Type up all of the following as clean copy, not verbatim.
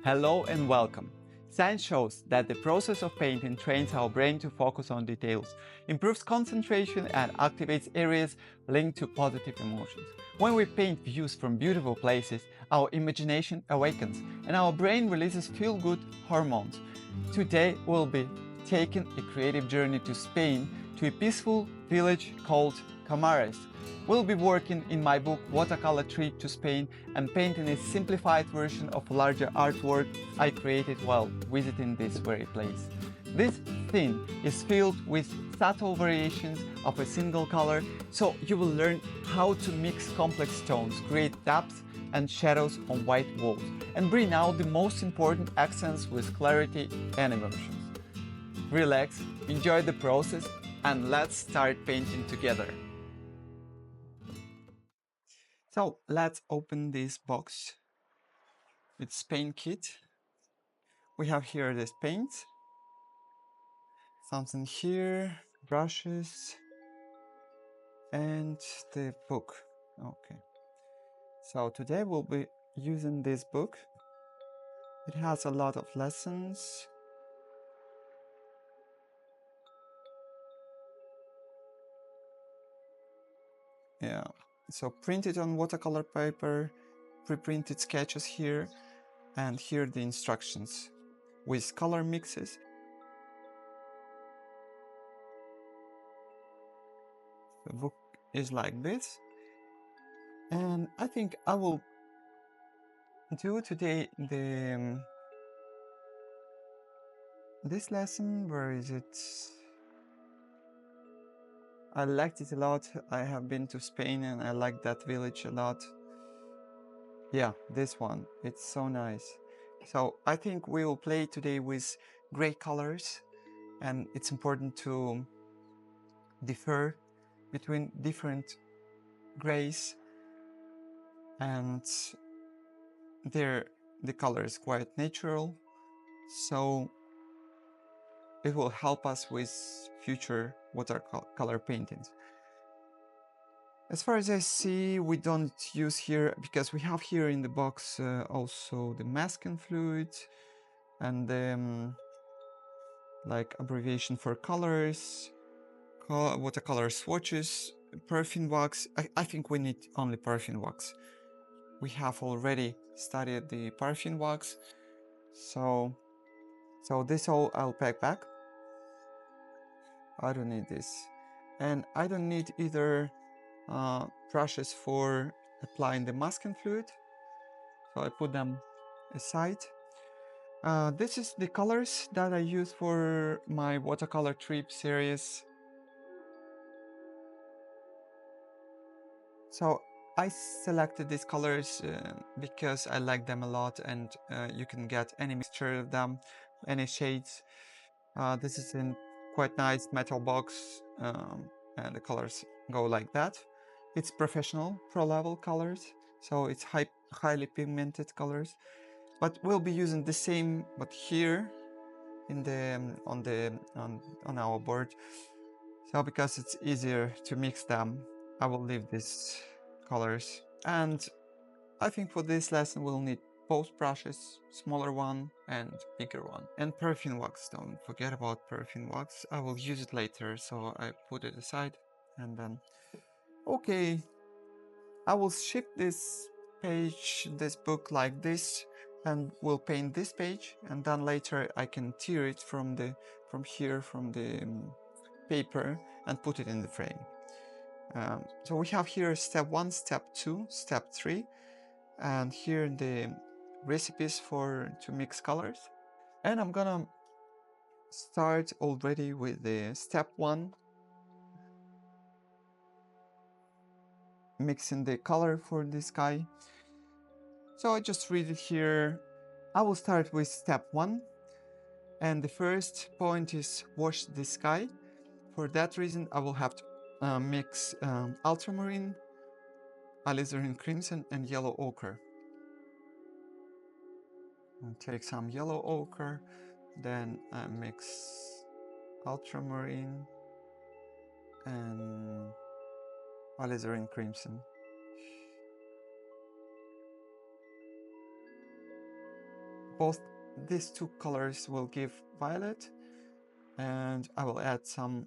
Hello and welcome. Science shows that the process of painting trains our brain to focus on details, improves concentration, and activates areas linked to positive emotions. When we paint views from beautiful places, our imagination awakens and our brain releases feel-good hormones. Today we'll be taking a creative journey to Spain, to a peaceful village called Comares. We'll be working in my book Watercolor Trip to Spain and painting a simplified version of a larger artwork I created while visiting this very place. This scene is filled with subtle variations of a single color, so you will learn how to mix complex tones, create depth and shadows on white walls, and bring out the most important accents with clarity and emotions. Relax, enjoy the process, and let's start painting together. So let's open this box. It's paint kit. We have here this paint, something here, brushes, and the book. Okay. So today we'll be using this book. It has a lot of lessons. Yeah. So printed on watercolor paper, pre-printed sketches here, and here the instructions with color mixes. The book is like this, and I think I will do today this lesson. Where is it? I liked it a lot. I have been to Spain and I like that village a lot. Yeah, this one, it's so nice. So I think we will play today with gray colors, and it's important to differ between different grays, and the color is quite natural, so it will help us with future watercolor paintings. As far as I see, we don't use here, because we have here in the box also the masking fluid and like abbreviation for colors, watercolor swatches, paraffin wax. I think we need only paraffin wax. We have already studied the paraffin wax, so this all I'll pack back. I don't need this, and I don't need either brushes for applying the masking fluid, so I put them aside. This is the colors that I use for my watercolor trip series. So I selected these colors because I like them a lot, and you can get any mixture of them, any shades. This is in quite nice metal box, and the colors go like that. It's professional, pro level colors, so it's highly pigmented colors. But we'll be using the same, but here in the on our board. So because it's easier to mix them, I will leave these colors. And I think for this lesson we'll need both brushes, smaller one and bigger one. And paraffin wax, don't forget about paraffin wax. I will use it later, so I put it aside. And then, okay, I will shift this page, this book like this, and we'll paint this page, and then later I can tear it from the paper and put it in the frame. So we have here step 1, step 2, step 3, and here the recipes to mix colors. And I'm gonna start already with the step 1, mixing the color for the sky. So I just read it here. I will start with step 1, and the first point is wash the sky. For that reason I will have to mix ultramarine, alizarin crimson, and yellow ochre. And take some yellow ochre, then I mix ultramarine and alizarin crimson. both these two colors will give violet, and I will add some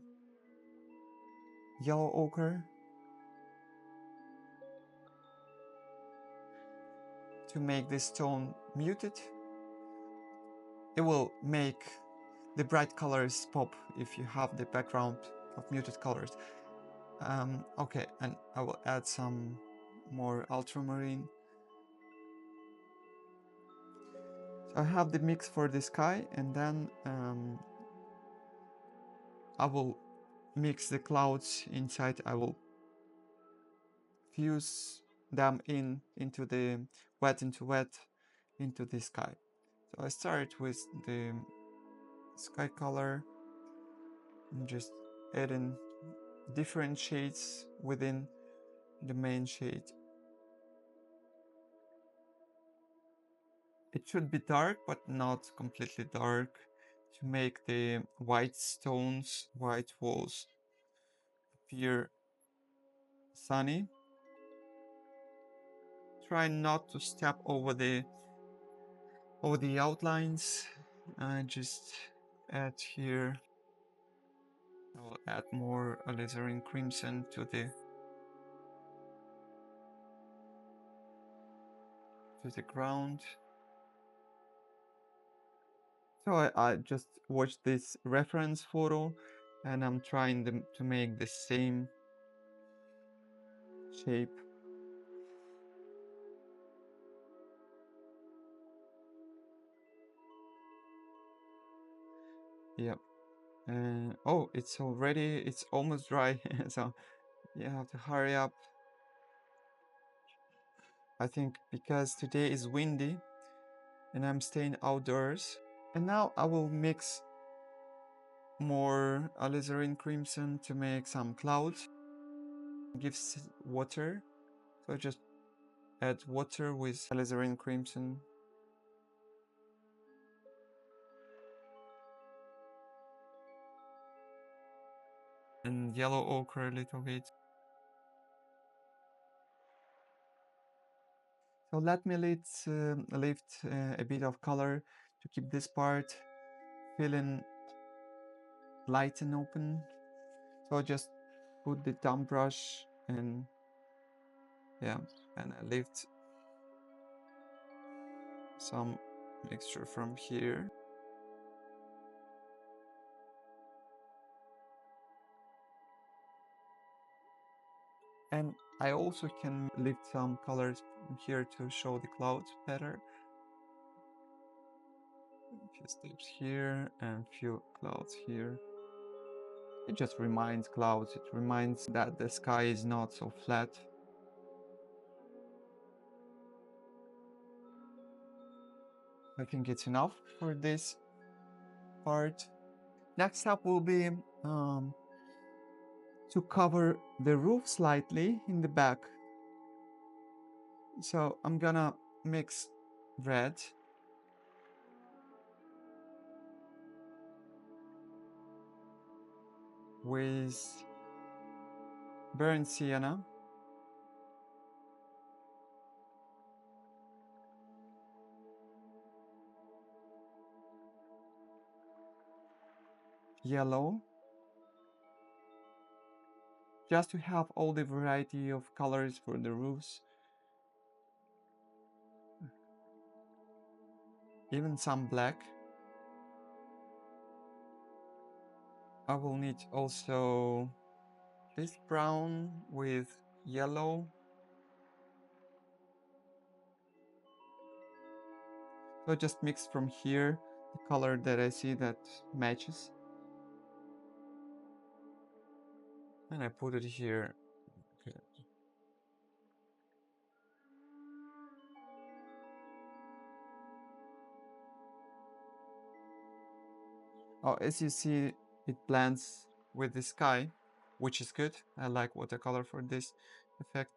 yellow ochre to make this tone muted. It will make the bright colors pop if you have the background of muted colors. Okay, and I will add some more ultramarine. So I have the mix for the sky, and then I will mix the clouds inside. I will fuse them into the wet into the sky. So I start with the sky color and just adding different shades within the main shade. It should be dark, but not completely dark, to make the white stones, white walls appear sunny. Try not to step over the outlines. Just add here. I will add more alizarin crimson to the ground. So I just watched this reference photo, and I'm trying to make the same shape. Yep. Oh, it's almost dry, so you have to hurry up. I think because today is windy and I'm staying outdoors. And now I will mix more alizarin crimson to make some clouds. Gives water, so I just add water with alizarin crimson. And yellow ochre a little bit. So let me lift a bit of color to keep this part feeling light and open. So just put the dumb brush and yeah, and I lift some mixture from here. And I also can lift some colors from here to show the clouds better. A few steps here and a few clouds here. It just reminds clouds, it reminds that the sky is not so flat. I think it's enough for this part. Next up will be to cover the roof slightly in the back. So I'm gonna mix red with burnt sienna, yellow, just to have all the variety of colors for the roofs. Even some black. I will need also this brown with yellow. So just mix from here the color that I see that matches. And I put it here. Okay. Oh, as you see, it blends with the sky, which is good. I like watercolor for this effect.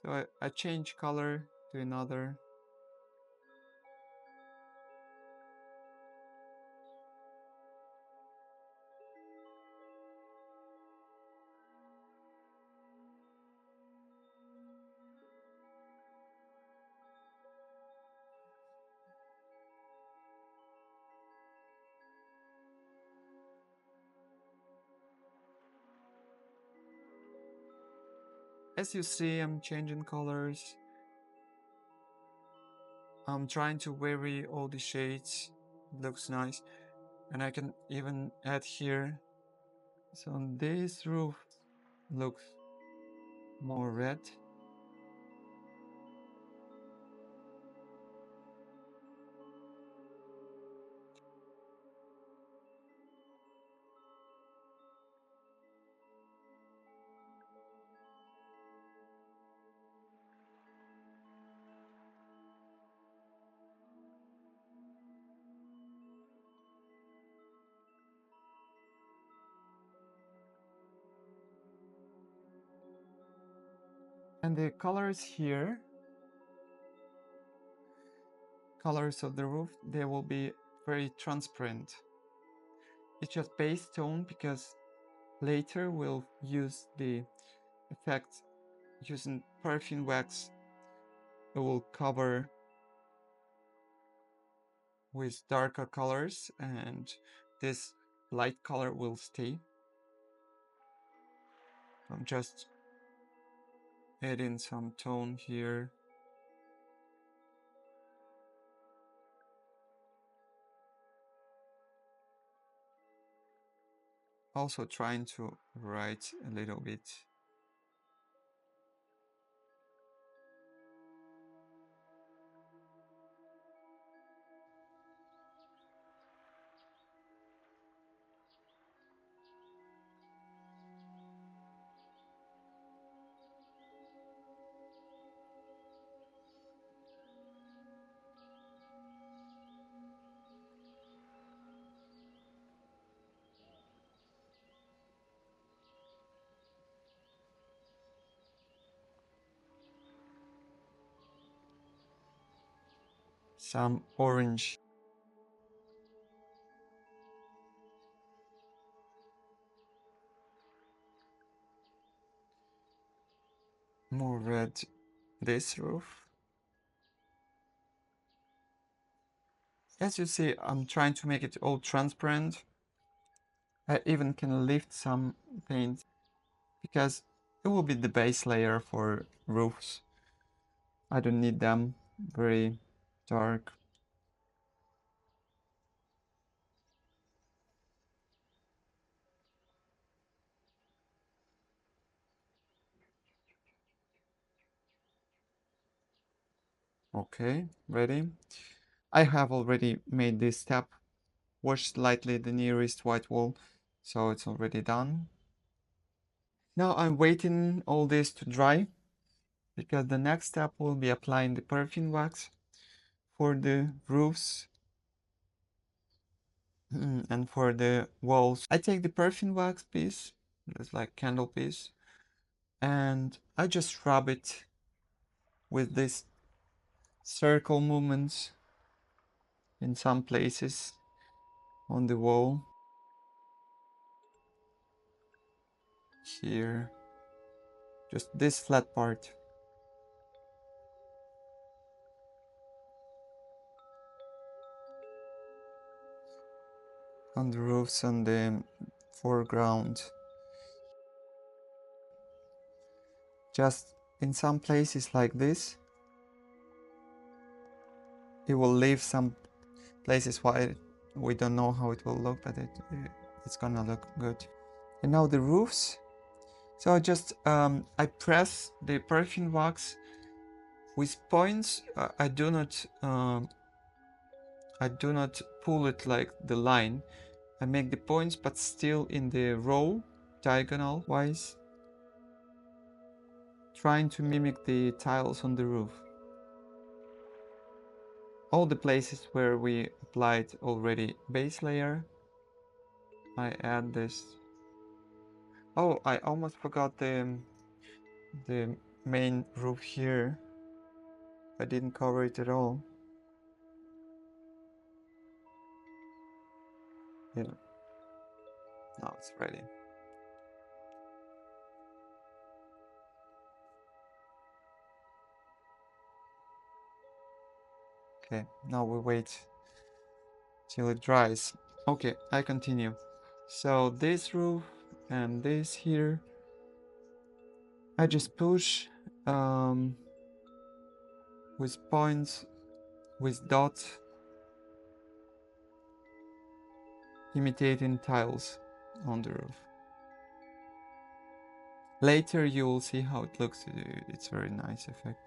So I change color to another. As you see, I'm changing colors. I'm trying to vary all the shades. It looks nice. And I can even add here. So this roof looks more red. And the colors here, colors of the roof, they will be very transparent. It's just base tone because later we'll use the effect using paraffin wax. It will cover with darker colors and this light color will stay. I'm just adding some tone here. Also trying to write a little bit. Some orange. More red this roof. As you see, I'm trying to make it all transparent. I even can lift some paint because it will be the base layer for roofs. I don't need them very dark. Okay, ready? I have already made this step. Wash lightly the nearest white wall, so it's already done. Now I'm waiting all this to dry because the next step will be applying the paraffin wax for the roofs and for the walls. I take the paraffin wax piece, it's like candle piece, and I just rub it with this circle movements in some places on the wall. Here, just this flat part. On the roofs on the foreground. Just in some places like this, it will leave some places where we don't know how it will look, but it's gonna look good. And now the roofs. So I press the paraffin wax with points. I do not pull it like the line. I make the points, but still in the row, diagonal wise, trying to mimic the tiles on the roof. All the places where we applied already base layer, I add this. Oh, I almost forgot the main roof here. I didn't cover it at all. Yeah. Now it's ready. Okay, now we wait till it dries. Okay, I continue. So this roof and this here, I just push um, with points, with dots, imitating tiles on the roof. Later you will see how it looks. It's a very nice effect.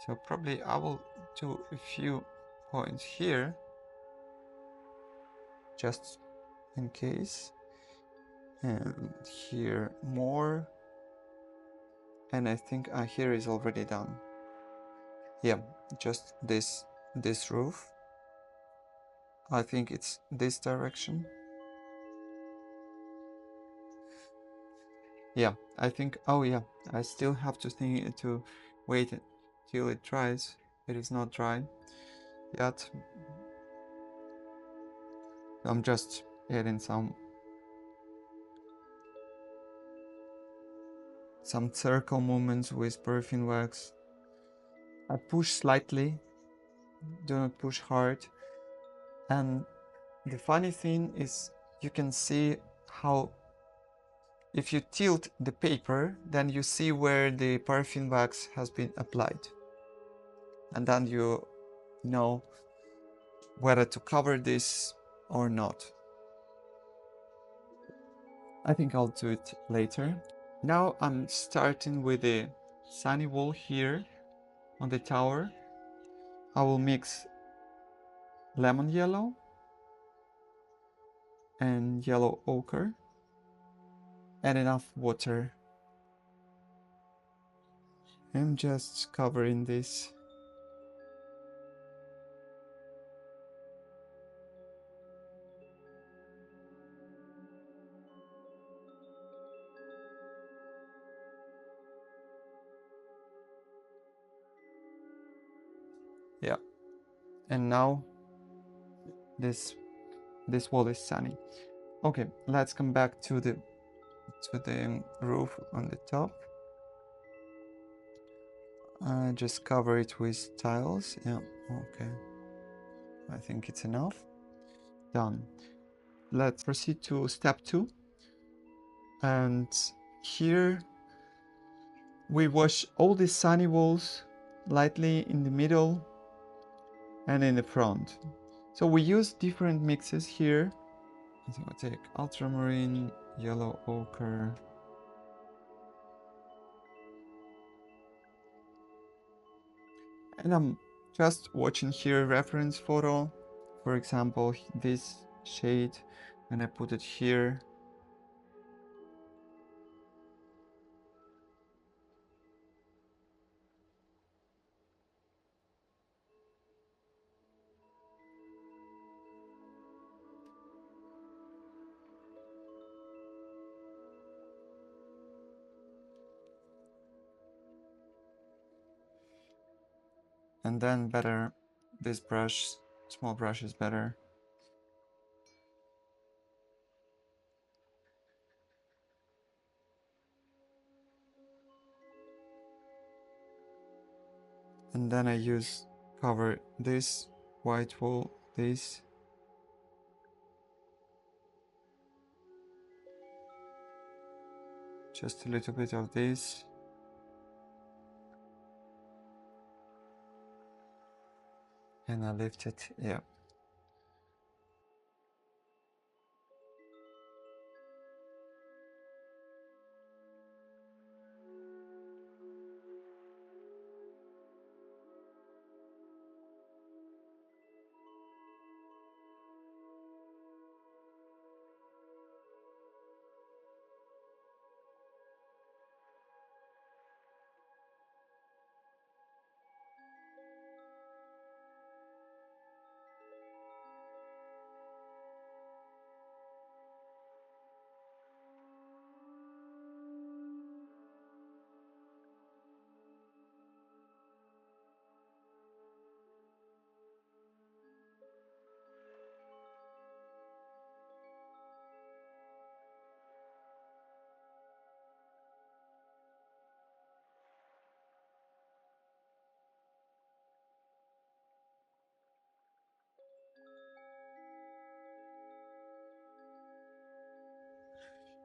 So probably I will do a few points here, just in case. And here more. And I think here is already done. Yeah, just this roof. I think it's this direction. Yeah, I think, oh yeah, I still have to wait till it dries. It is not dry yet. I'm just adding some circle movements with paraffin wax. I push slightly, do not push hard. And the funny thing is you can see how if you tilt the paper, then you see where the paraffin wax has been applied. And then you know whether to cover this or not. I think I'll do it later. Now I'm starting with the sunny wall here on the tower. I will mix lemon yellow and yellow ochre and enough water. I'm just covering this. Yeah, and now this wall is sunny. Okay, let's come back to the roof on the top. Just cover it with tiles. Yeah, okay. I think it's enough. Done. Let's proceed to step 2. And here we wash all the sunny walls lightly in the middle and in the front. So we use different mixes here. I think I'll take ultramarine, yellow ochre. And I'm just watching here reference photo. For example, this shade, and I put it here. And then better, this brush, small brush is better. And then I cover this white wall, this. Just a little bit of this. And I lift it, yeah.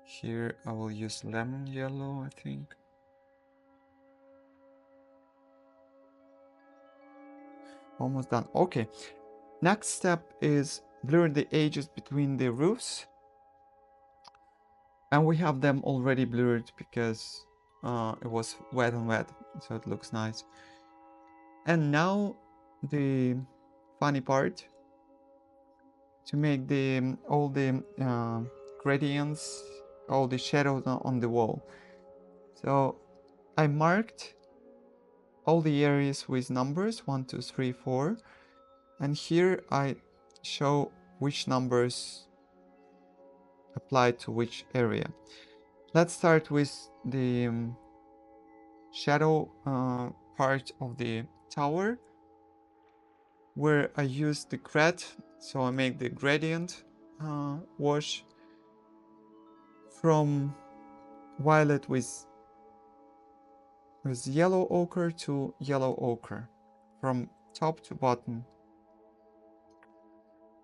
Here I will use lemon yellow, I think. Almost done. Okay. Next step is blur the edges between the roofs. And we have them already blurred because it was wet and wet, so it looks nice. And now the funny part, to make the all the gradients, all the shadows on the wall. So I marked all the areas with numbers 1, 2, 3, 4, and here I show which numbers apply to which area. Let's start with the shadow part of the tower, where I use the grad, so I make the gradient wash from violet with yellow ochre to yellow ochre, from top to bottom.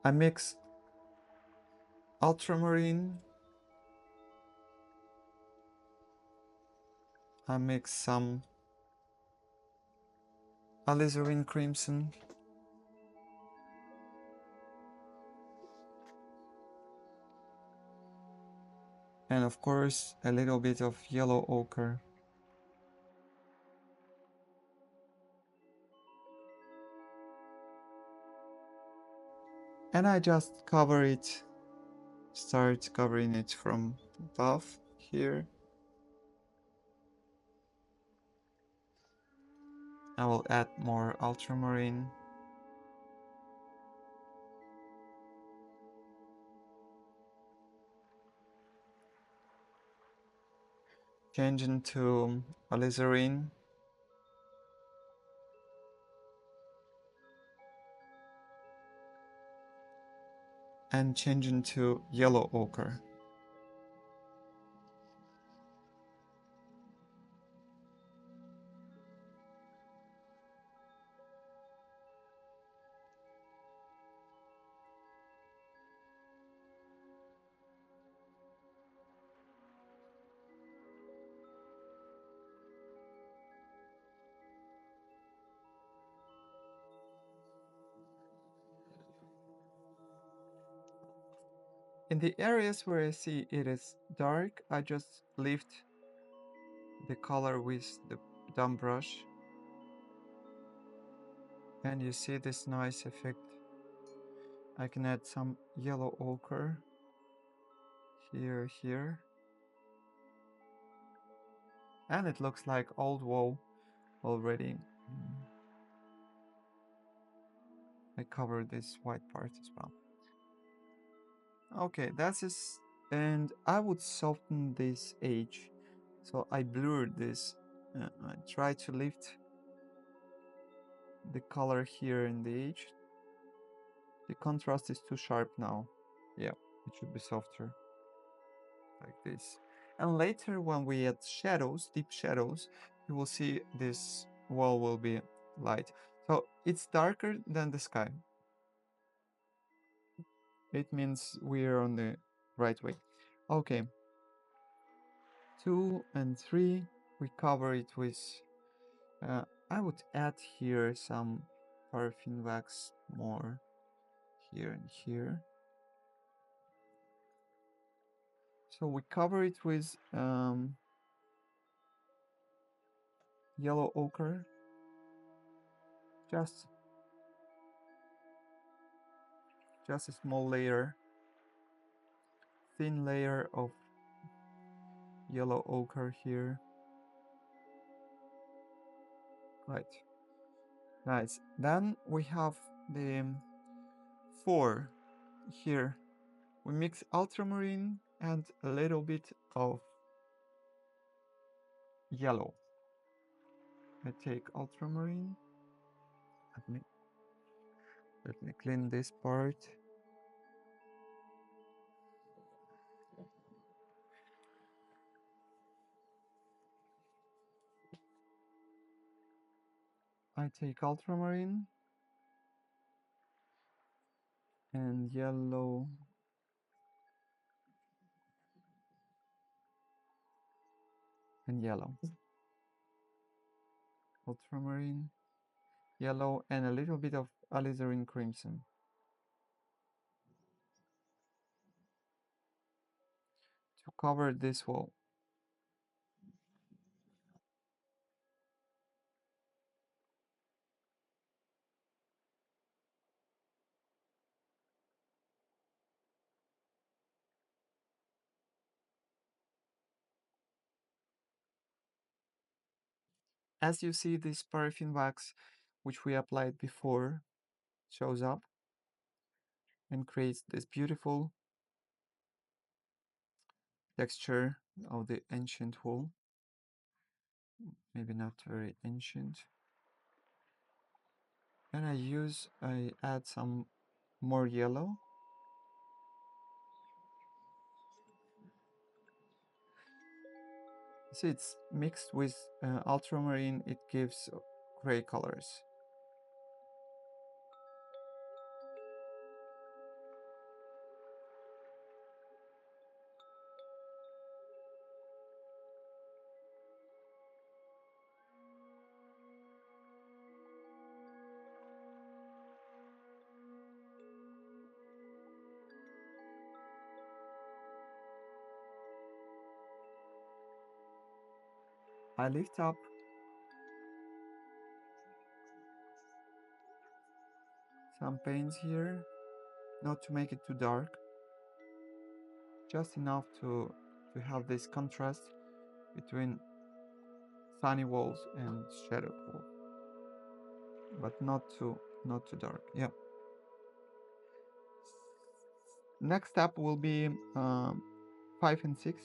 I mix ultramarine, I mix some alizarin crimson, and of course a little bit of yellow ochre. And I just cover it, start covering it from above here. I will add more ultramarine. Change into alizarin. And change into yellow ochre. In the areas where I see it is dark, I just lift the color with the dumb brush. And you see this nice effect. I can add some yellow ochre here. And it looks like old wall already. I covered this white part as well. Okay, that's it. And I would soften this edge. So I blurred this. I try to lift the color here in the edge. The contrast is too sharp now. Yeah, it should be softer. Like this. And later when we add shadows, deep shadows, you will see this wall will be light. So it's darker than the sky. It means we're on the right way. Okay. 2 and 3, we cover it with, I would add here some paraffin wax more here and here. So we cover it with yellow ochre, just a small layer, thin layer of yellow ochre here. Right, nice. Then we have the 4 here. We mix ultramarine and a little bit of yellow. I take ultramarine. Let me clean this part. I take ultramarine and yellow. and yellow. Ultramarine, yellow, and a little bit of alizarin crimson to cover this wall. As you see, this paraffin wax, which we applied before, shows up and creates this beautiful texture of the ancient wall. Maybe not very ancient. And I add some more yellow. See, it's mixed with ultramarine, it gives gray colors. I lift up some paints here, not to make it too dark, just enough to have this contrast between sunny walls and shadowed walls, but not too dark. Yeah. Next step will be 5 and 6.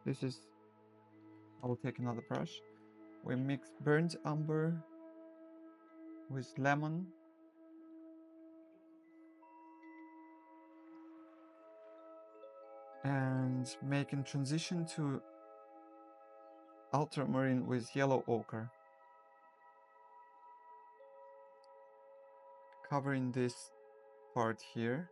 This is, I will take another brush. We mix burnt umber with lemon and making transition to ultramarine with yellow ochre, covering this part here.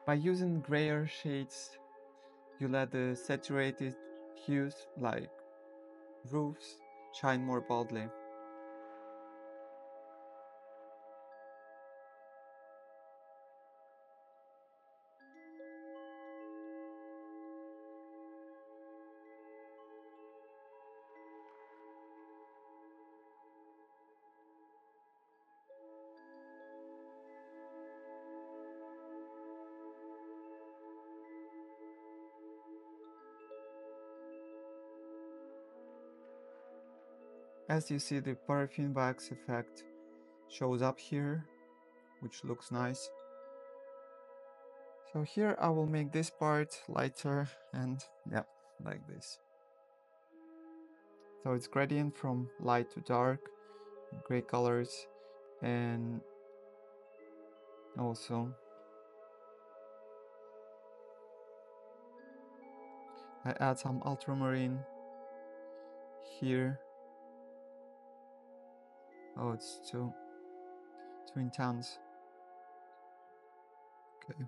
By using grayer shades, you let the saturated hues like roofs shine more boldly. As you see, the paraffin wax effect shows up here, which looks nice. So here I will make this part lighter and yeah, like this. So it's gradient from light to dark, gray colors, and also I add some ultramarine here. Oh, it's too intense. Okay.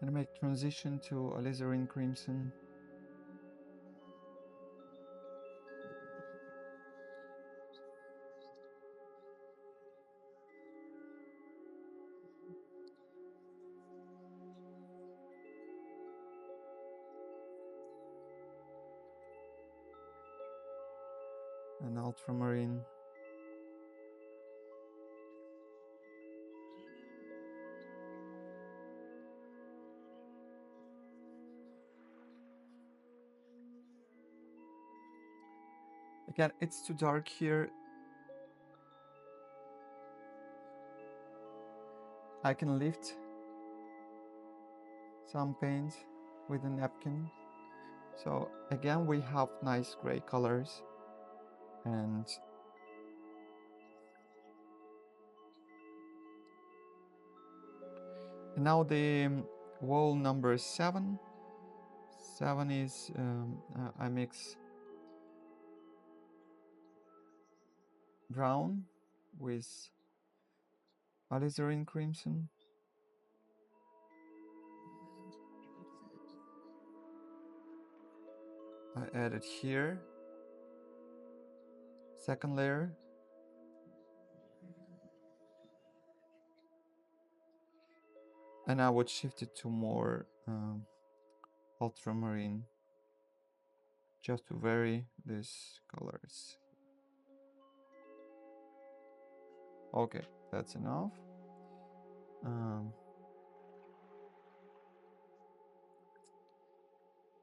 And make transition to alizarin crimson. And ultramarine. Again, it's too dark here. I can lift some paint with a napkin. So again, we have nice gray colors, and now the wall number 7. 7 is I mix brown with alizarin crimson. I add it here. Second layer. And I would shift it to more ultramarine, just to vary these colors. Okay, that's enough.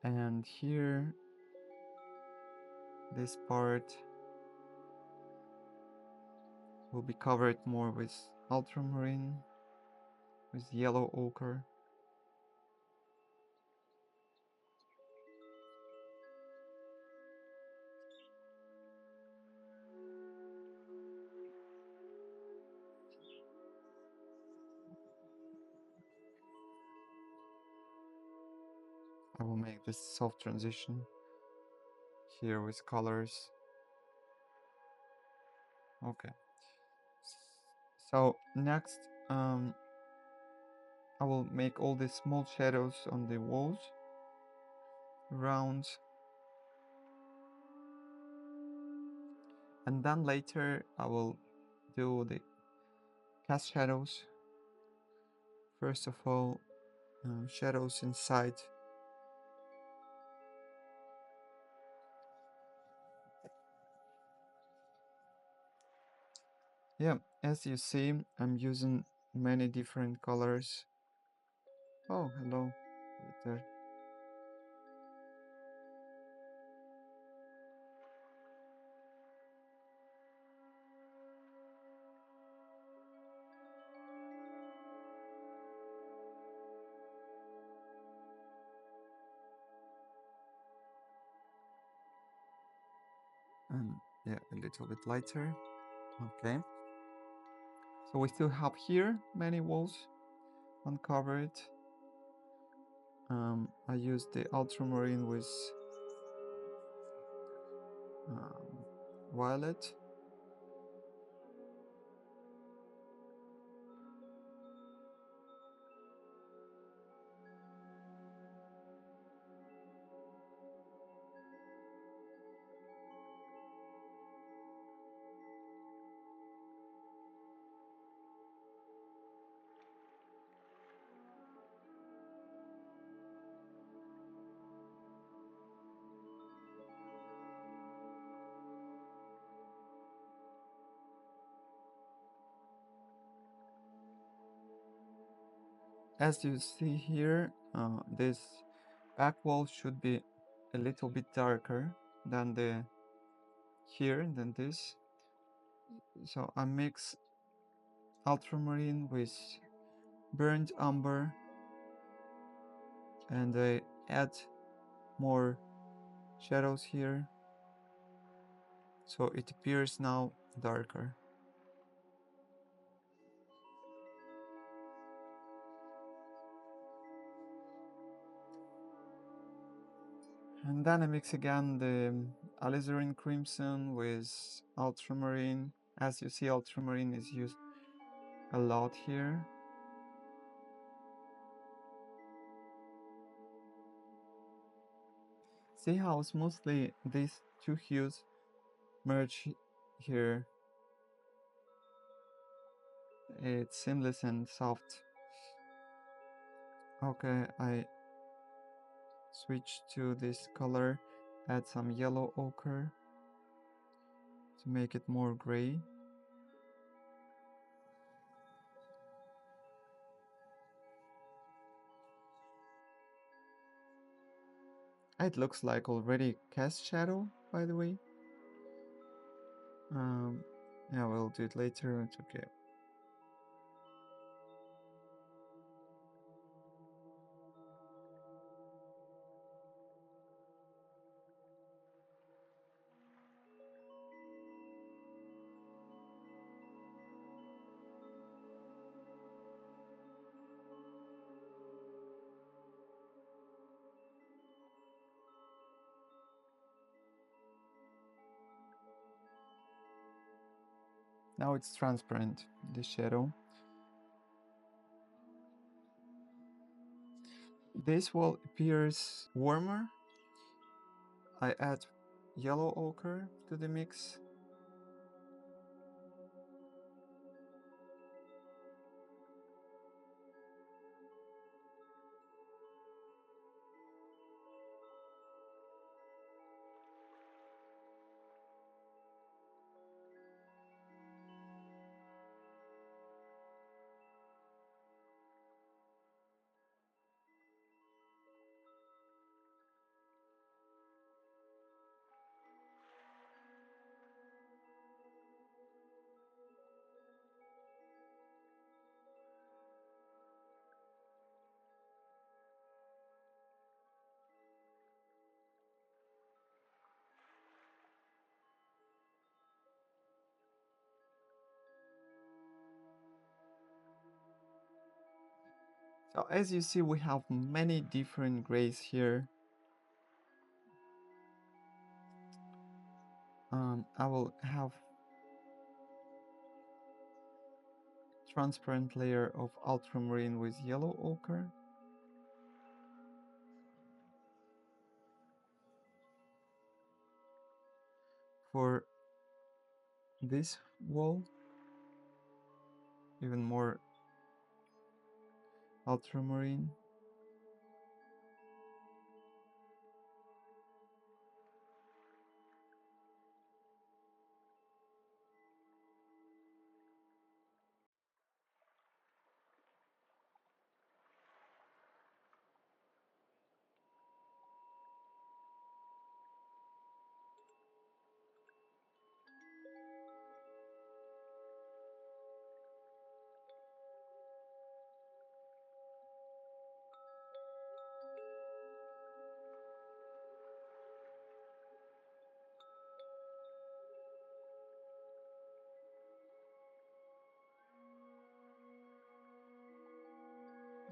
And here, this part will be covered more with ultramarine, with yellow ochre. I will make this soft transition here with colors. Okay. So next, I will make all these small shadows on the walls around, and then later I will do the cast shadows. First of all, shadows inside. Yeah, as you see, I'm using many different colors. Oh, hello, right there. And yeah, a little bit lighter. Okay. So we still have here many walls uncovered. I use the ultramarine with violet. As you see here, this back wall should be a little bit darker than than this. So I mix ultramarine with burnt umber, and I add more shadows here, so it appears now darker. And then I mix again the alizarin crimson with ultramarine. As you see, ultramarine is used a lot here. See how smoothly these two hues merge here. It's seamless and soft. Okay, I switch to this color, add some yellow ochre to make it more gray. It looks like already cast shadow, by the way. Yeah, we'll do it later. It's okay. Now it's transparent, the shadow. This wall appears warmer. I add yellow ochre to the mix. So as you see, we have many different grays here. I will have transparent layer of ultramarine with yellow ochre. For this wall, even more ultramarine.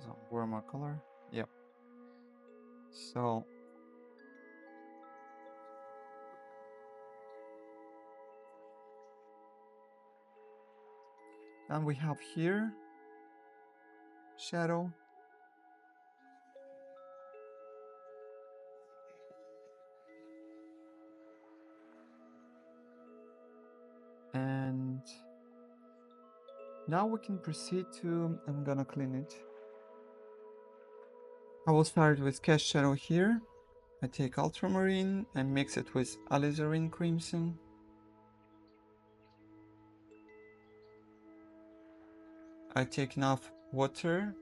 Some warmer color. Yep. So and we have here shadow. And now we can proceed to, I'm gonna clean it. I will start with cast shadow here. I take ultramarine and mix it with alizarin crimson. I take enough water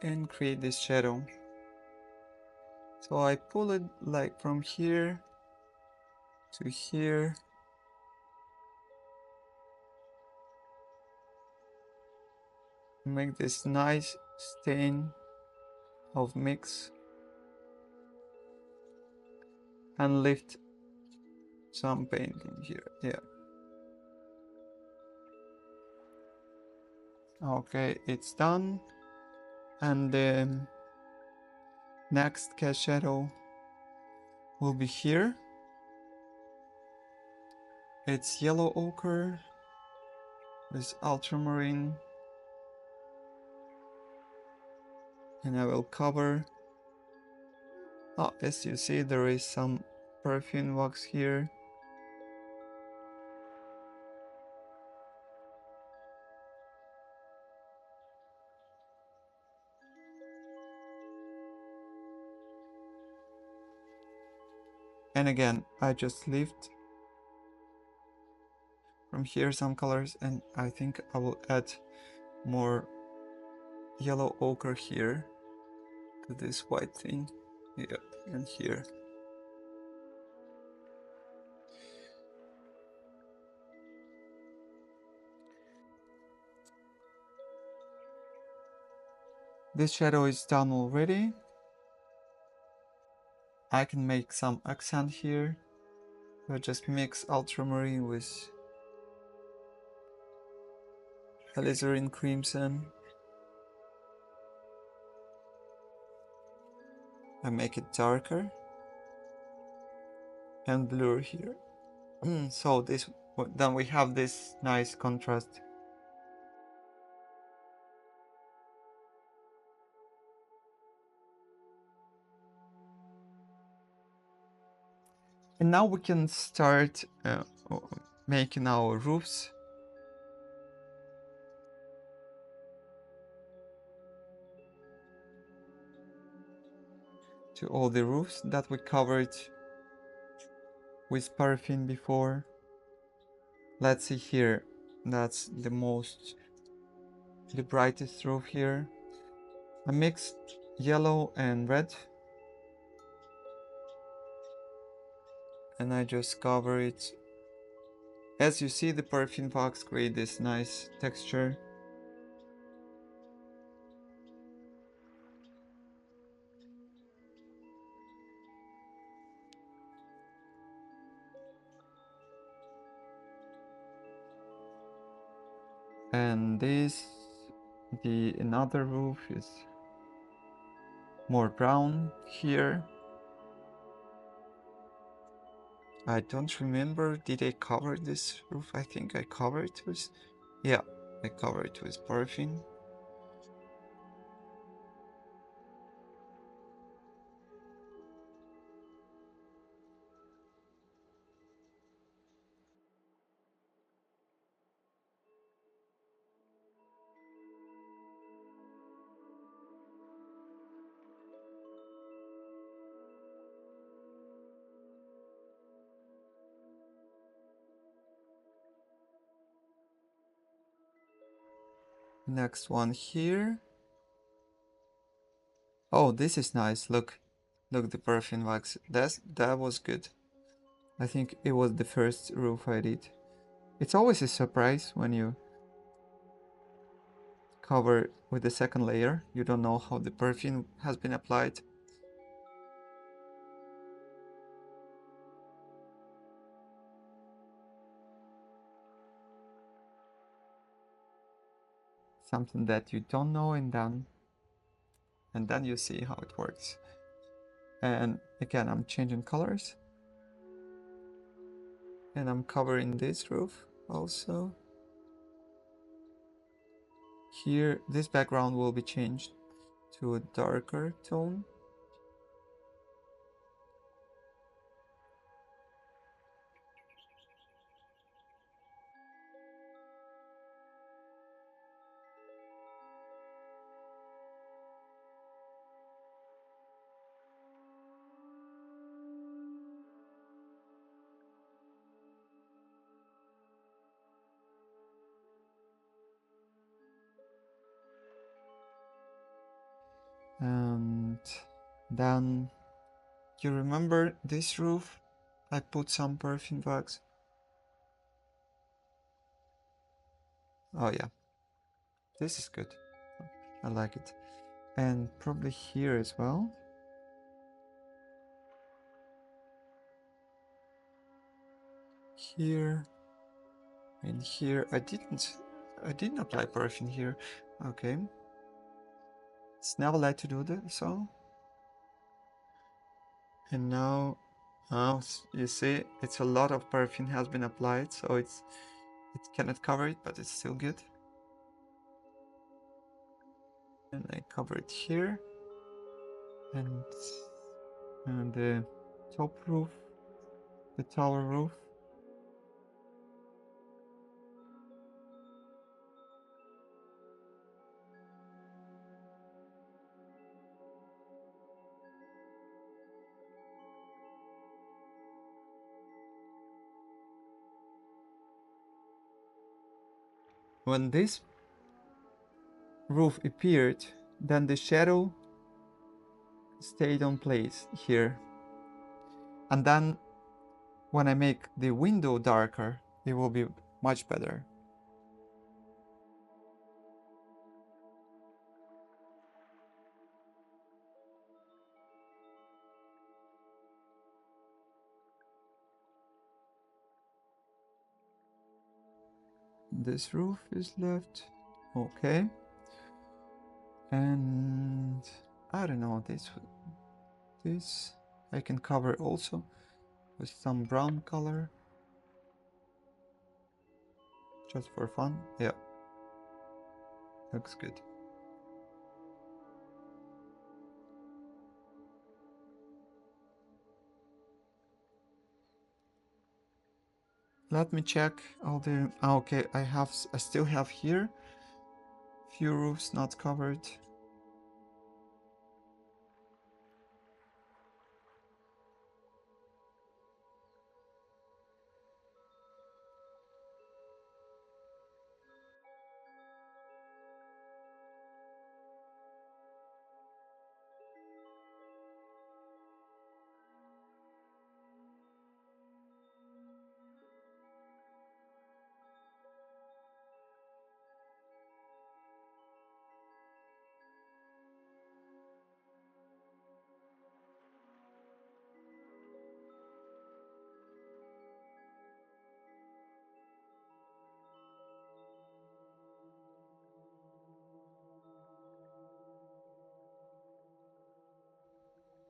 and create this shadow. So I pull it like from here to here. Make this nice stain of mix and lift some paint in here. Yeah. Okay, it's done. And the next cast shadow will be here. It's yellow ochre with ultramarine. And I will cover. Oh, as you see, there is some paraffin wax here. And again, I just lift from here some colors, and I think I will add more yellow ochre here to this white thing. Yeah. and here. This shadow is done already. I can make some accent here. I just mix ultramarine with alizarin crimson. I make it darker and blur here. So then we have this nice contrast. And now we can start making our roofs. To all the roofs that we covered with paraffin before. Let's see here. That's the brightest roof here. I mixed yellow and red. And I just cover it. As you see, the paraffin wax create this nice texture. And another roof is more brown here. I don't remember, did I cover this roof? I think I covered it with, yeah, I covered it with paraffin. Next one here. Oh, this is nice. Look, the paraffin wax. That was good. I think it was the first roof I did. It's always a surprise when you cover with the second layer. You don't know how the paraffin has been applied. Something that you don't know, and then you see how it works. And again, I'm changing colors. And I'm covering this roof also. Here, this background will be changed to a darker tone. And then, you remember this roof? I put some paraffin wax. Oh yeah, this is good. I like it. And probably here as well. Here and here. I didn't apply paraffin here. Okay. It's never like to do that, so. And now, you see, it's a lot of paraffin has been applied, so it cannot cover it, but it's still good. And I cover it here. And the top roof, the tower roof. When this roof appeared, then the shadow stayed on place here. And then when I make the window darker, it will be much better. This roof is left. Okay. And I don't know, this I can cover also with some brown color. Just for fun. Yeah. Looks good. Let me check all the... okay, I still have here few roofs not covered.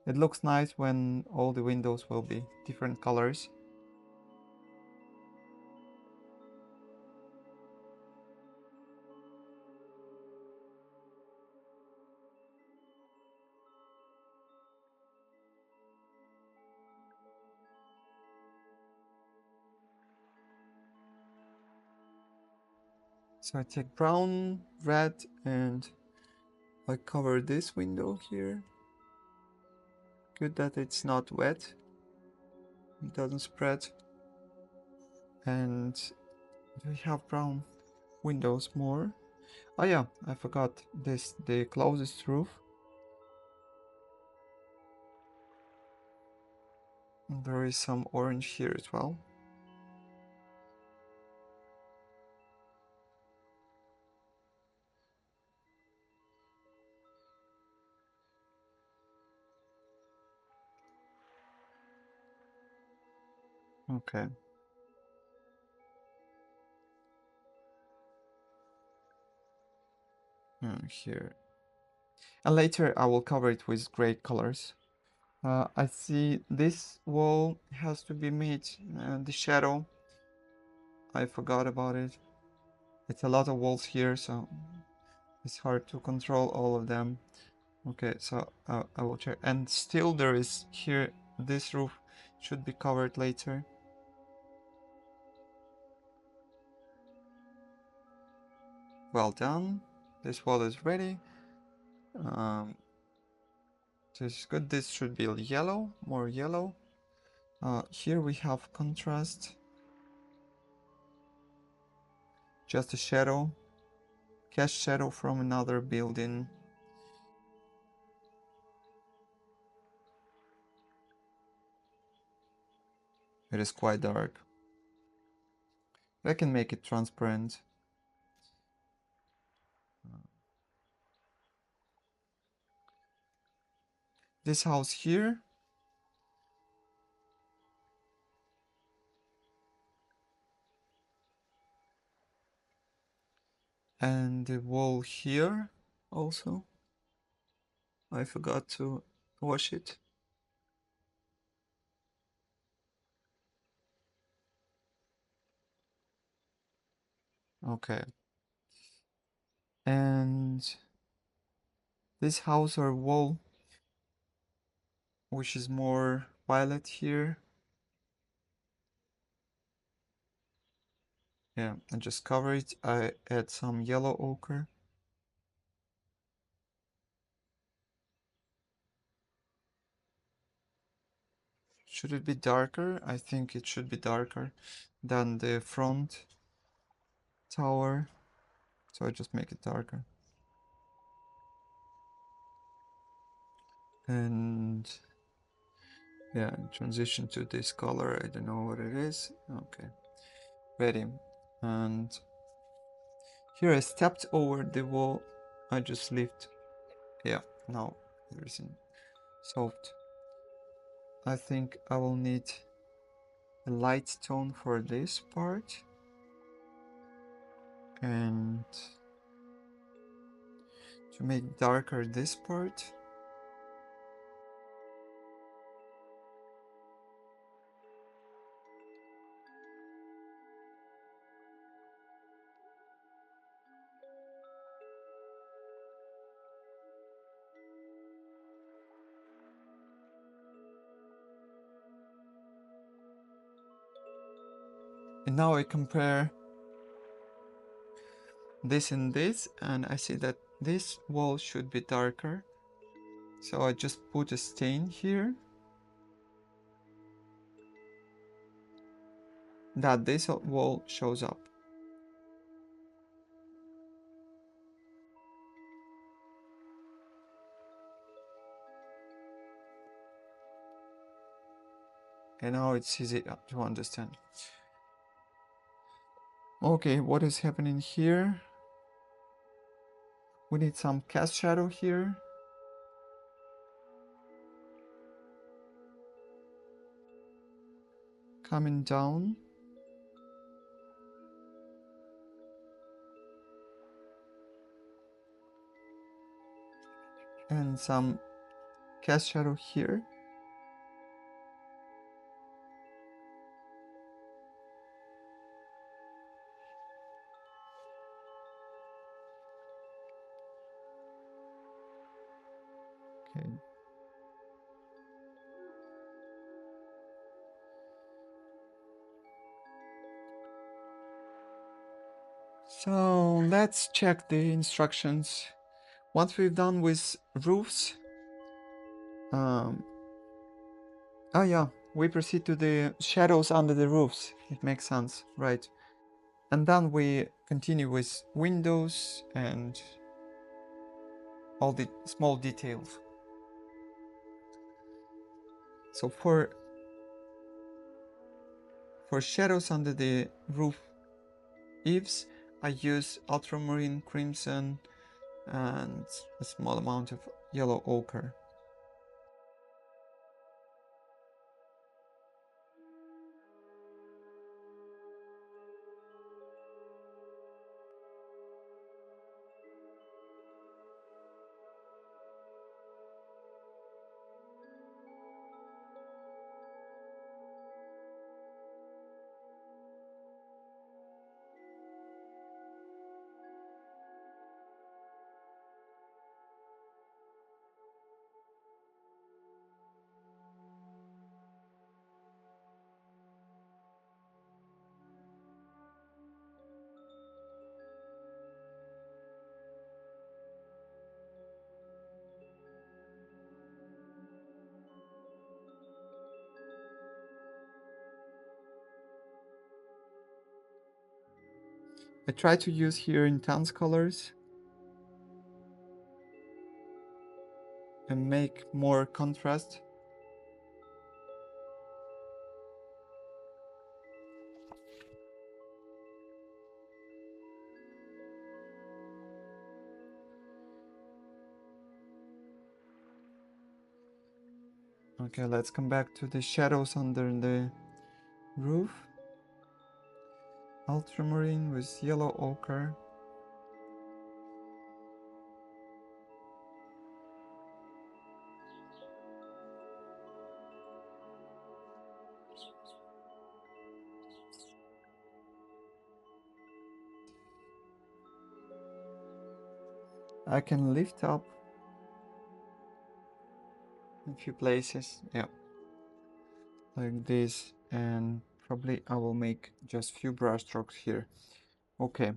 It looks nice when all the windows will be different colors. So I take brown, red, and I cover this window here. Good that it's not wet. It doesn't spread. And do we have brown windows more? Oh yeah, I forgot this, the closest roof. There is some orange here as well. Okay. Here. And later I will cover it with gray colors. I see this wall has to be made, the shadow. I forgot about it. It's a lot of walls here, so it's hard to control all of them. Okay, so I will check. And still there is here, this roof should be covered later. Well done. This wall is ready. This is good. This should be yellow, more yellow. Here we have contrast. Just a shadow. Cast shadow from another building. It is quite dark. I can make it transparent. This house here. And the wall here also. I forgot to wash it. Okay. And this house or wall, which is more violet here. Yeah, and just cover it. I add some yellow ochre. Should it be darker? I think it should be darker than the front tower. So I just make it darker. And yeah, transition to this color. I don't know what it is. Okay, ready. And here I stepped over the wall. I just left. Yeah, now everything soft. I think I will need a light tone for this part. And to make darker this part. And now I compare this and this, and I see that this wall should be darker. So I just put a stain here that this wall shows up. And now it's easy to understand. Okay, what is happening here? We need some cast shadow here. Coming down. And some cast shadow here. Okay. So let's check the instructions. What we've done with roofs. Oh yeah, we proceed to the shadows under the roofs. It makes sense, right? And then we continue with windows and all the small details. So for shadows under the roof eaves, I use ultramarine crimson and a small amount of yellow ochre. I try to use here intense colors and make more contrast. Okay, let's come back to the shadows under the roof. Ultramarine with yellow ochre. I can lift up a few places, yeah, like this, and probably I will make just few brush strokes here. Okay.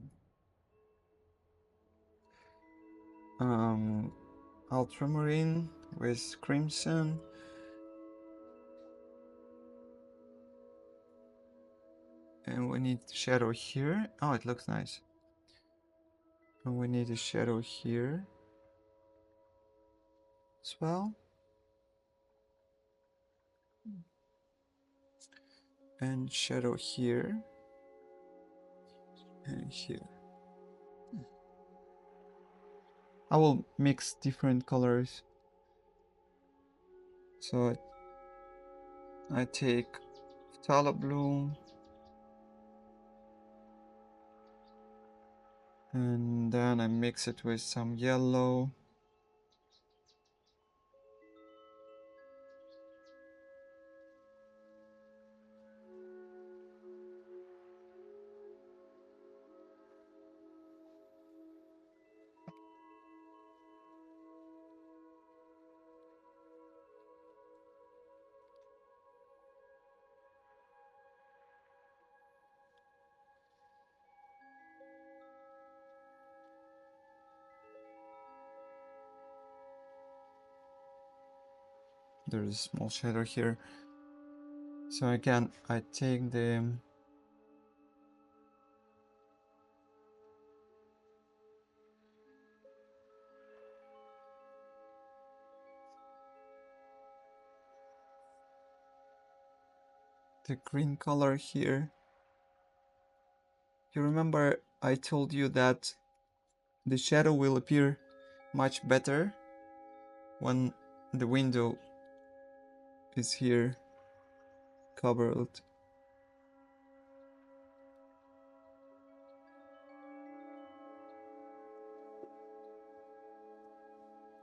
Ultramarine with crimson. And we need shadow here. Oh, it looks nice. And we need a shadow here as well. and shadow here and here. I will mix different colors. So I take phthalo blue and then I mix it with some yellow. There's a small shadow here. So again, I take the green color here. You remember I told you that the shadow will appear much better when the window is here covered.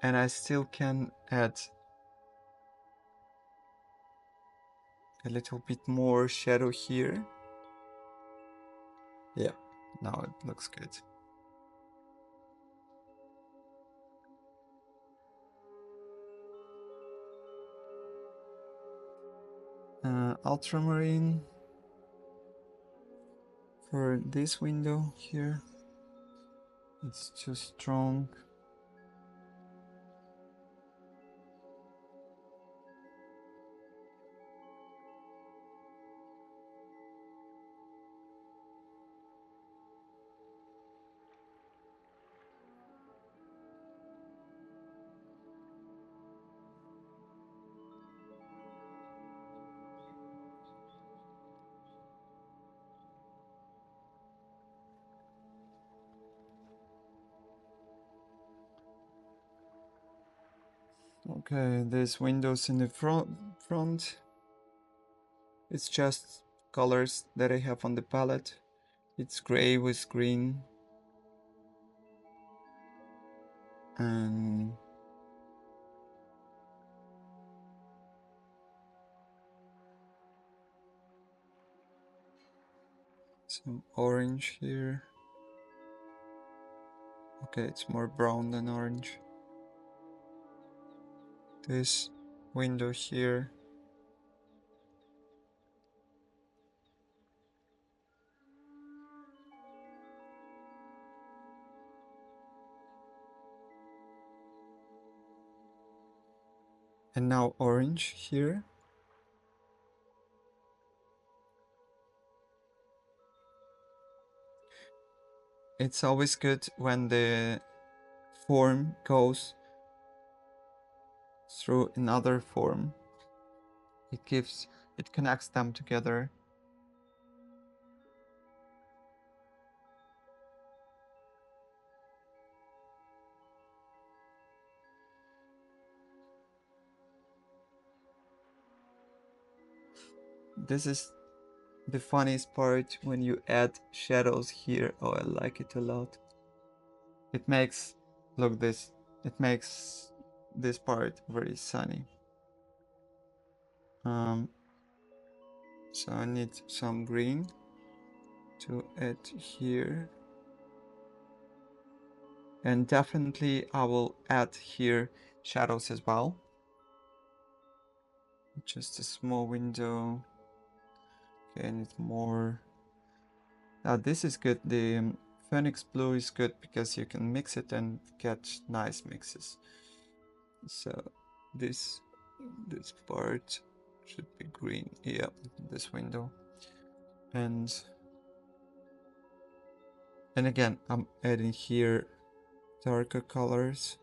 And I still can add a little bit more shadow here. Yeah, now it looks good. Ultramarine for this window here. It's too strong. Okay, there's windows in the front. It's just colors that I have on the palette. It's gray with green and some orange here. Okay, it's more brown than orange. This window here. And now orange here. It's always good when the form goes through another form. It connects them together. This is the funniest part when you add shadows here. Oh, I like it a lot. It makes, look this, it makes this part very sunny. So I need some green to add here. And definitely I will add here shadows as well. Just a small window. Okay, I need more. Now this is good. The Phoenix Blue is good because you can mix it and get nice mixes. So this part should be green. Yeah, this window. And again, I'm adding here darker colors.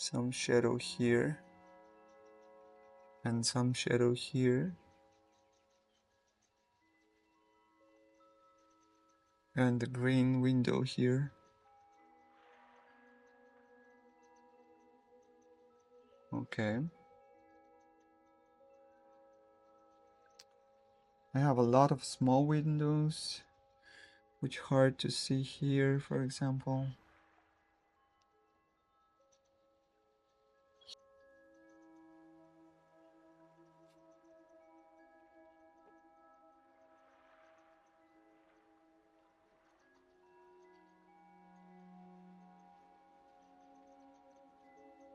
some shadow here and some shadow here, and the green window here. Okay. I have a lot of small windows, which hard to see here, for example.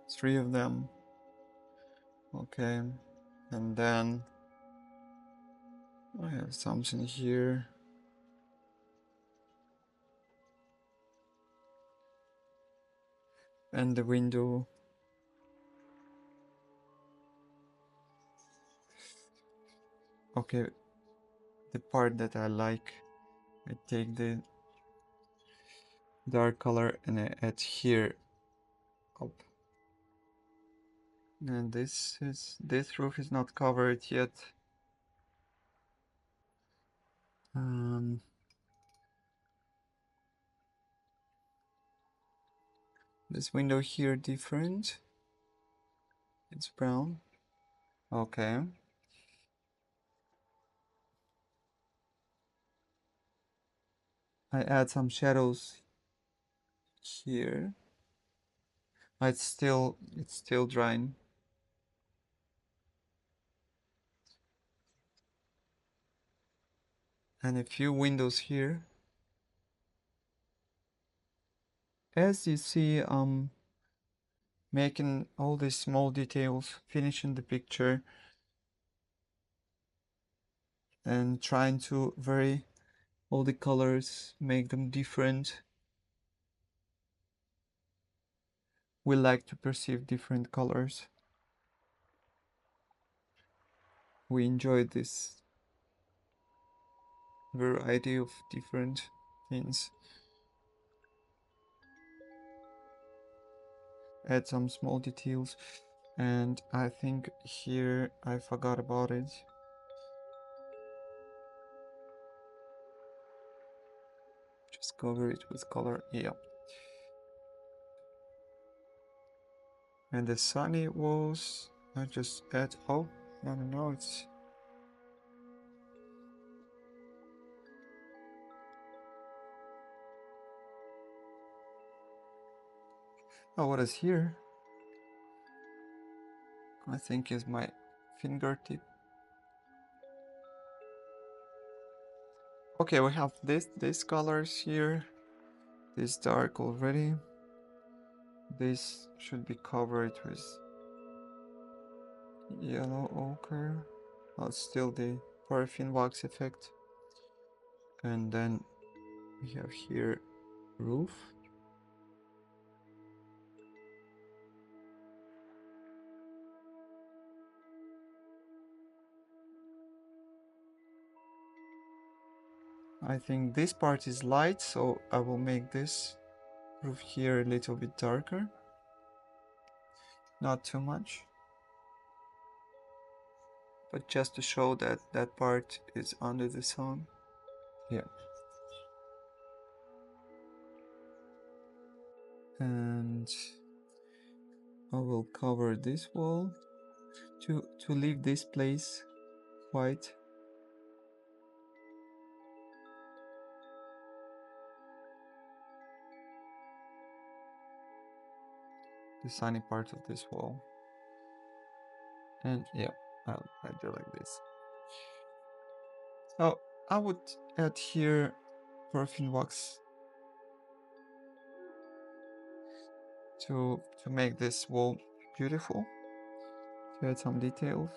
Three of them. Okay. And then I have something here. And the window. Okay, the part that I like, I take the dark color and I add here up. And this roof is not covered yet. This window here different. It's brown. Okay. I add some shadows here. It's still drying. And a few windows here. As you see, making all these small details, finishing the picture, and trying to vary all the colors, make them different. We like to perceive different colors. We enjoy this variety of different things. Add some small details, and I think here I forgot about it. Just cover it with color. Yeah. And the sunny walls, I just add, oh, no, it's, oh, what is here? I think is my fingertip. Okay, we have these colors here. This dark already. This should be covered with yellow ochre. Oh, still the paraffin wax effect. And then we have here roof. I think this part is light, so I will make this roof here a little bit darker. Not too much, but just to show that that part is under the sun. Yeah. And I will cover this wall to leave this place white. The sunny part of this wall. And yeah, I do like this. Oh, I would add here paraffin wax to make this wall beautiful. To add some details.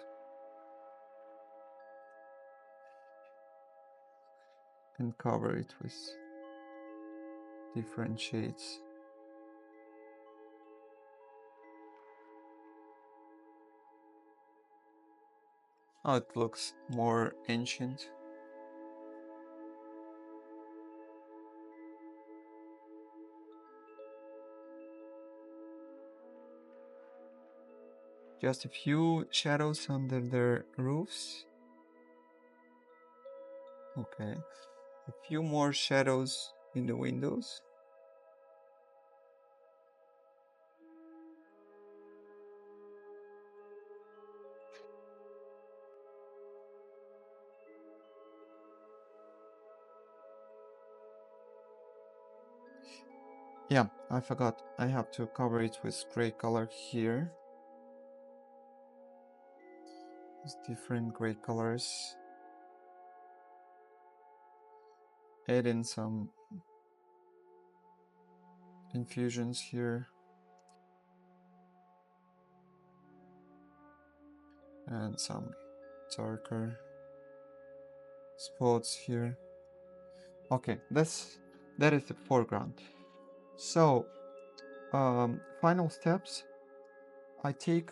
And cover it with different shades. Oh, it looks more ancient. Just a few shadows under their roofs. Okay, a few more shadows in the windows. Yeah, I forgot. I have to cover it with gray color here. It's different gray colors. Add in some infusions here. And some darker spots here. Okay, that is the foreground. So, final steps. I take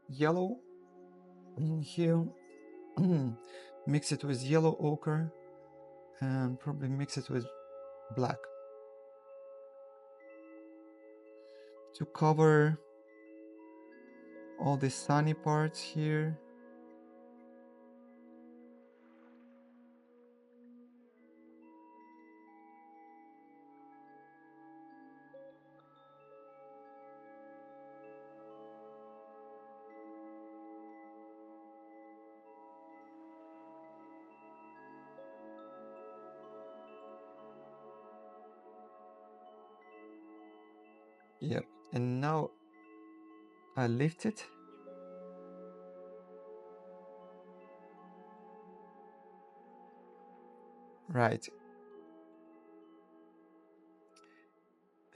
yellow here, mix it with yellow ochre, and probably mix it with black to cover all the sunny parts here. Yep, and now I lift it. Right.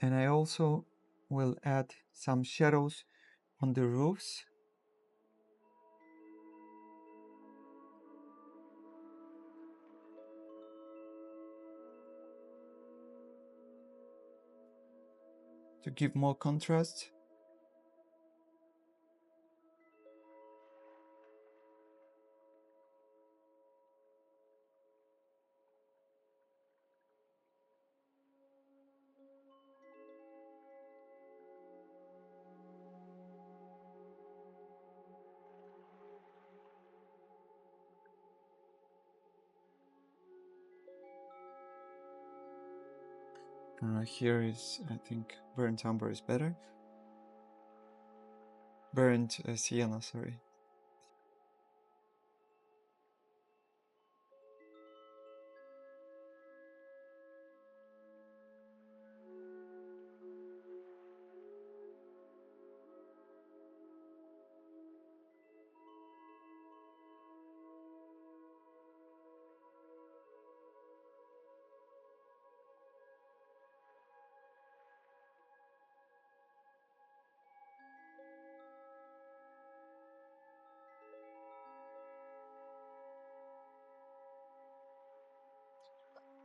And I also will add some shadows on the roofs. To give more contrast. Here is, I think, burnt umber is better. Burnt sienna, sorry.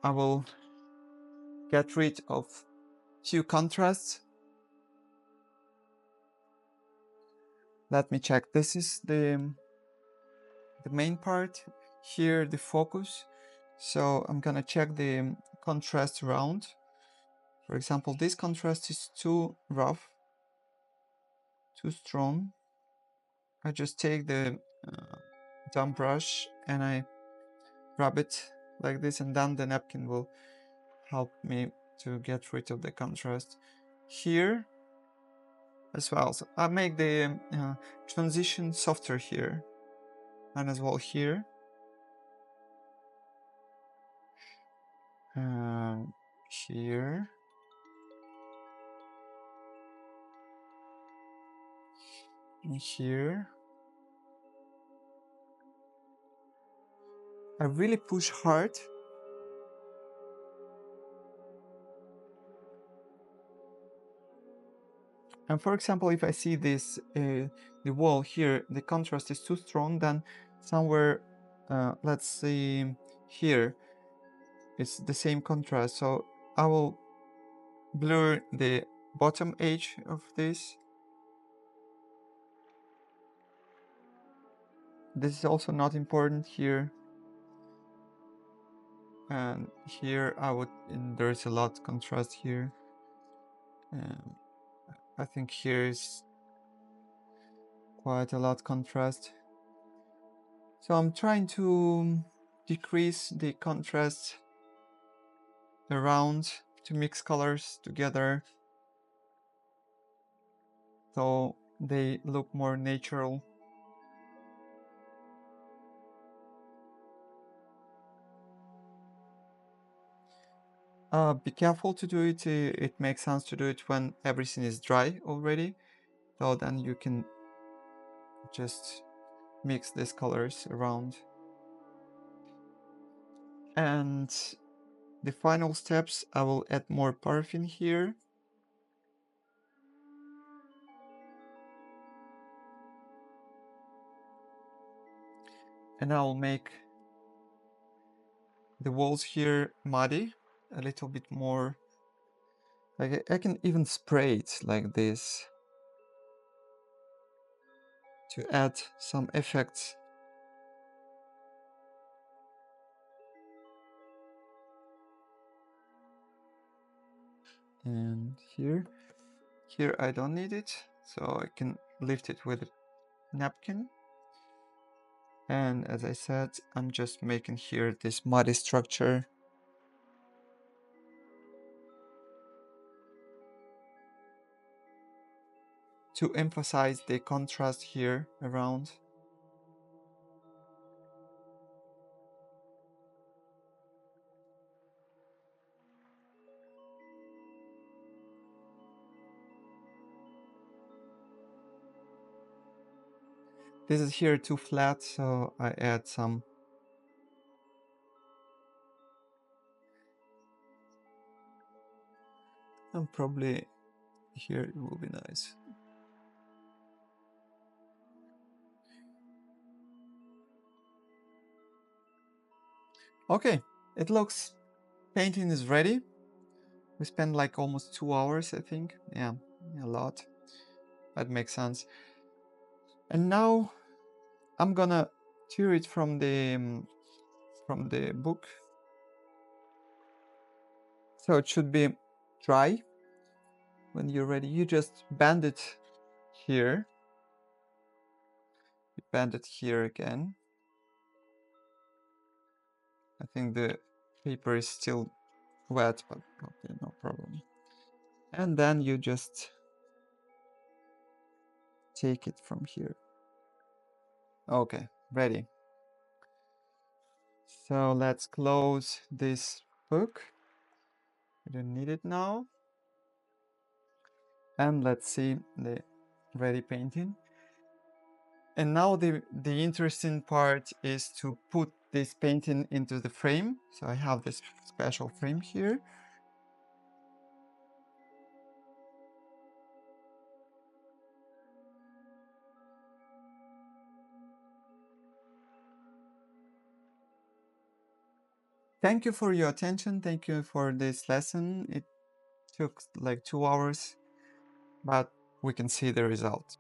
I will get rid of few contrasts. Let me check. This is the main part. Here, the focus. So I'm gonna check the contrast around. For example, this contrast is too rough, too strong. I just take the dumb brush and I rub it like this, and then the napkin will help me to get rid of the contrast here as well. So I make the transition softer here and as well here. Here. And here. I really push hard. And for example, if I see this, the wall here, the contrast is too strong, then somewhere, let's see here, it's the same contrast. So I will blur the bottom edge of this. This is also not important here. And here I would, and there is a lot of contrast here. I think here is quite a lot contrast. So I'm trying to decrease the contrast around to mix colors together so they look more natural. Be careful to do it. It makes sense to do it when everything is dry already. So then you can just mix these colors around. And the final steps, I will add more paraffin here. And I'll make the walls here muddy, a little bit more. Like I can even spray it like this to add some effects. And here I don't need it, so I can lift it with a napkin. And as I said, I'm just making here this muddy structure. To emphasize the contrast here around. This is here too flat, so I add some. And probably here it will be nice. Okay, it looks painting is ready. We spent like almost 2 hours, I think. Yeah, a lot. That makes sense. And now I'm gonna tear it from the book. So it should be dry. When you're ready, you just bend it here. You bend it here again. I think the paper is still wet, but okay, no problem. And then you just take it from here. Okay, ready. So let's close this book. We don't need it now. And let's see the ready painting. And now the interesting part is to put this painting into the frame. So I have this special frame here. Thank you for your attention. Thank you for this lesson. It took like 2 hours, but we can see the result.